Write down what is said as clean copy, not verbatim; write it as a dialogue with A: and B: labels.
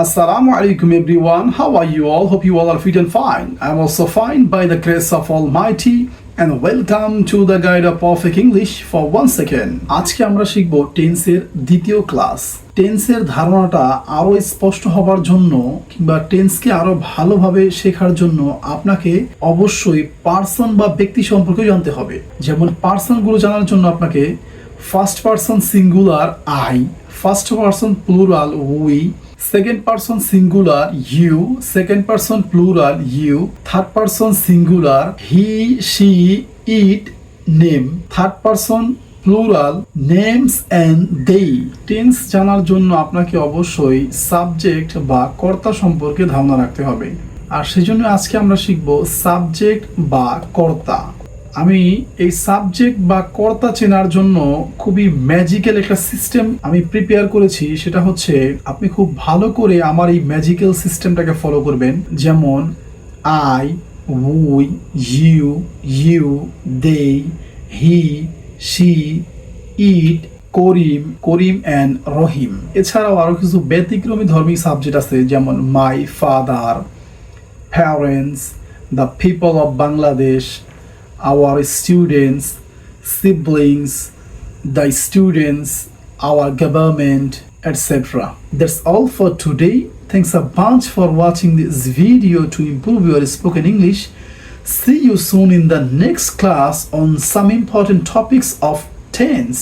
A: Assalamu alaikum everyone. How are you all? Hope you all are fit and fine. I'm also fine by the grace of Almighty and welcome to the guide of perfect English for once again. আজকে আমরা শিখব টেন্সের দ্বিতীয় class. টেন্সের ধারণাটা আরো স্পষ্ট হবার জন্য কিংবা টেন্সকে আরো ভালোভাবে শেখার জন্য আপনাকে অবশ্যই পার্সন বা ব্যক্তি সম্পর্কে জানতে হবে। যেমন পার্সনগুলো জানার জন্য আপনাকে first person singular I, first person plural we, second person singular you, second person plural you, third person singular he, she, it, name, third person plural names and they. Tense জানার জন্য আপনাকে অবশ্যই সাবজেক্ট বা কর্তা সম্পর্কে ধারণা রাখতে হবে, আর সেজন্য আজকে আমরা শিখব সাবজেক্ট বা কর্তা। আমি এই সাবজেক্ট বা কর্তা চেনার জন্য খুবই ম্যাজিক্যাল একটা সিস্টেম আমি প্রিপেয়ার করেছি। সেটা হচ্ছে আপনি খুব ভালো করে আমার এই ম্যাজিক্যাল সিস্টেমটাকে ফলো করবেন। যেমন I, we, you, they, he, she, it, Karim and Rahim. এছাড়াও আরো কিছু ব্যতিক্রমী ধর্মী সাবজেক্ট আছে, যেমন my father, parents, the people of Bangladesh, our students, siblings, the students, our government, etc. That's all for today. Thanks a bunch for watching this video to improve your spoken English. See you soon in the next class on some important topics of tense.